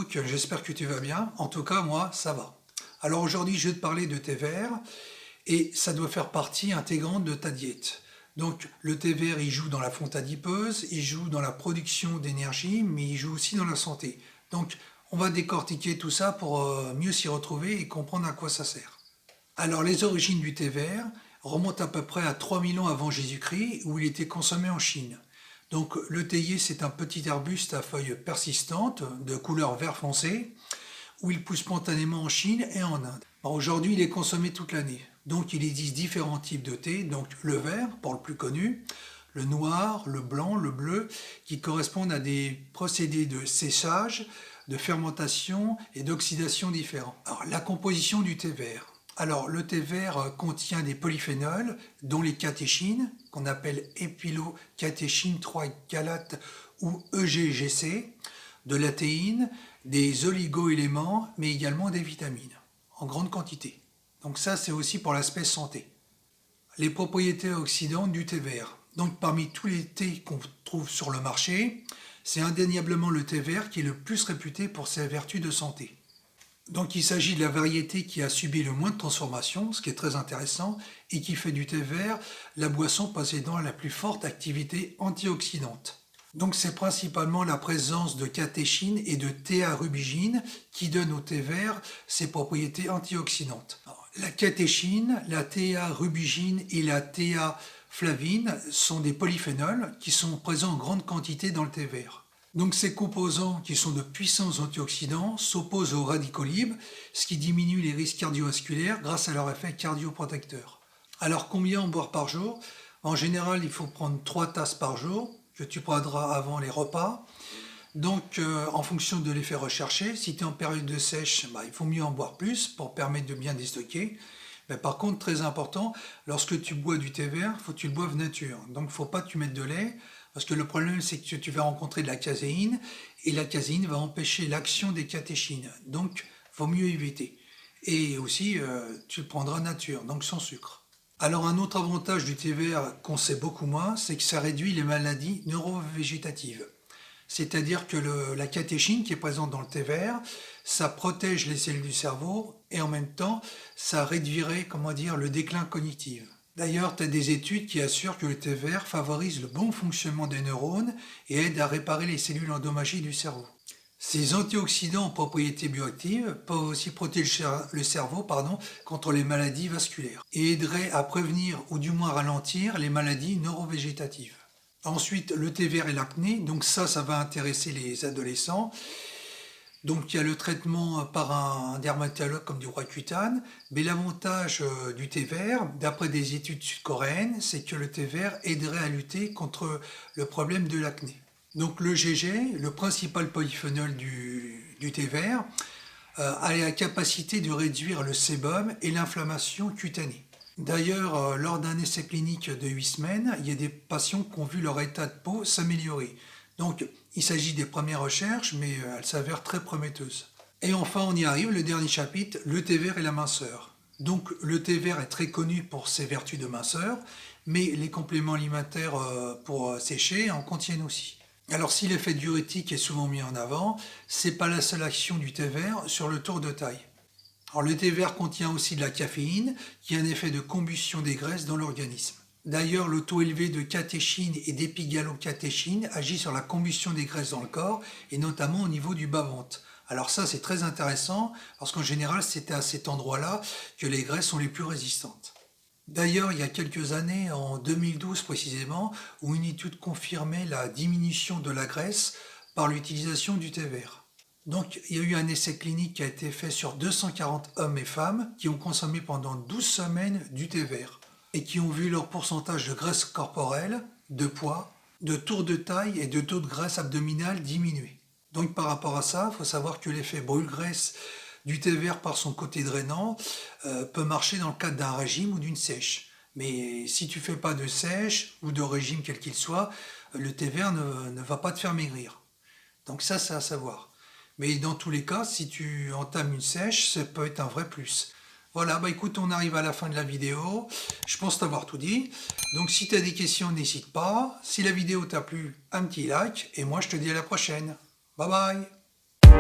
Anouk, j'espère que tu vas bien. En tout cas, moi, ça va. Alors aujourd'hui, je vais te parler de thé vert et ça doit faire partie intégrante de ta diète. Donc le thé vert, il joue dans la fonte adipeuse, il joue dans la production d'énergie, mais il joue aussi dans la santé. Donc on va décortiquer tout ça pour mieux s'y retrouver et comprendre à quoi ça sert. Alors les origines du thé vert remontent à peu près à 3000 ans avant Jésus-Christ où il était consommé en Chine. Donc le théier, c'est un petit arbuste à feuilles persistantes de couleur vert foncé où il pousse spontanément en Chine et en Inde. Aujourd'hui, il est consommé toute l'année. Donc il existe différents types de thé, donc le vert pour le plus connu, le noir, le blanc, le bleu, qui correspondent à des procédés de séchage, de fermentation et d'oxydation différents. Alors la composition du thé vert. Alors le thé vert contient des polyphénols, dont les catéchines, qu'on appelle épilocatéchine 3-galate ou EGGC, de la théine, des oligo-éléments, mais également des vitamines, en grande quantité. Donc ça, c'est aussi pour l'aspect santé. Les propriétés oxydantes du thé vert. Donc parmi tous les thés qu'on trouve sur le marché, c'est indéniablement le thé vert qui est le plus réputé pour ses vertus de santé. Donc il s'agit de la variété qui a subi le moins de transformation, ce qui est très intéressant, et qui fait du thé vert la boisson possédant la plus forte activité antioxydante. Donc c'est principalement la présence de catéchine et de théarubigine qui donne au thé vert ses propriétés antioxydantes. Alors, la catéchine, la théarubigine et la théaflavine sont des polyphénols qui sont présents en grande quantité dans le thé vert. Donc ces composants qui sont de puissants antioxydants s'opposent aux radicaux libres, ce qui diminue les risques cardiovasculaires grâce à leur effet cardioprotecteur. Alors combien en boire par jour? En général, il faut prendre 3 tasses par jour, que tu prendras avant les repas. Donc en fonction de l'effet recherché, si tu es en période de sèche, il faut mieux en boire plus pour permettre de bien déstocker. Mais par contre, très important, lorsque tu bois du thé vert, il faut que tu le boives nature. Donc il ne faut pas que tu mettes de lait, parce que le problème c'est que tu vas rencontrer de la caséine, et la caséine va empêcher l'action des catéchines. Donc il faut mieux éviter. Et aussi, tu le prendras nature, donc sans sucre. Alors un autre avantage du thé vert qu'on sait beaucoup moins, c'est que ça réduit les maladies neurovégétatives. C'est-à-dire que la catéchine qui est présente dans le thé vert, ça protège les cellules du cerveau et en même temps, ça réduirait, le déclin cognitif. D'ailleurs, tu as des études qui assurent que le thé vert favorise le bon fonctionnement des neurones et aide à réparer les cellules endommagées du cerveau. Ces antioxydants en propriétés bioactives peuvent aussi protéger le cerveau contre les maladies vasculaires et aideraient à prévenir ou du moins ralentir les maladies neurovégétatives. Ensuite, le thé vert et l'acné, donc ça va intéresser les adolescents. Donc il y a le traitement par un dermatologue comme du Roaccutane, mais l'avantage du thé vert, d'après des études sud-coréennes, c'est que le thé vert aiderait à lutter contre le problème de l'acné. Donc le GG, le principal polyphénol du thé vert, a la capacité de réduire le sébum et l'inflammation cutanée. D'ailleurs, lors d'un essai clinique de 8 semaines, il y a des patients qui ont vu leur état de peau s'améliorer. Donc il s'agit des premières recherches, mais elles s'avèrent très prometteuses. Et enfin, on y arrive, le dernier chapitre, le thé vert et la minceur. Donc le thé vert est très connu pour ses vertus de minceur, mais les compléments alimentaires pour sécher en contiennent aussi. Alors si l'effet diurétique est souvent mis en avant, c'est pas la seule action du thé vert sur le tour de taille. Alors le thé vert contient aussi de la caféine, qui a un effet de combustion des graisses dans l'organisme. D'ailleurs, le taux élevé de catéchine et d'épigalocatéchine agit sur la combustion des graisses dans le corps, et notamment au niveau du bas-ventre. Alors ça, c'est très intéressant, parce qu'en général, c'est à cet endroit-là que les graisses sont les plus résistantes. D'ailleurs, il y a quelques années, en 2012 précisément, où une étude confirmait la diminution de la graisse par l'utilisation du thé vert. Donc, il y a eu un essai clinique qui a été fait sur 240 hommes et femmes qui ont consommé pendant 12 semaines du thé vert et qui ont vu leur pourcentage de graisse corporelle, de poids, de tour de taille et de taux de graisse abdominale diminuer. Donc, par rapport à ça, il faut savoir que l'effet brûle-graisse du thé vert par son côté drainant peut marcher dans le cadre d'un régime ou d'une sèche. Mais si tu ne fais pas de sèche ou de régime quel qu'il soit, le thé vert ne va pas te faire maigrir. Donc ça, c'est à savoir. Mais dans tous les cas, si tu entames une sèche, ça peut être un vrai plus. Voilà, écoute, on arrive à la fin de la vidéo. Je pense t'avoir tout dit. Donc si tu as des questions, n'hésite pas. Si la vidéo t'a plu, un petit like. Et moi, je te dis à la prochaine. Bye bye.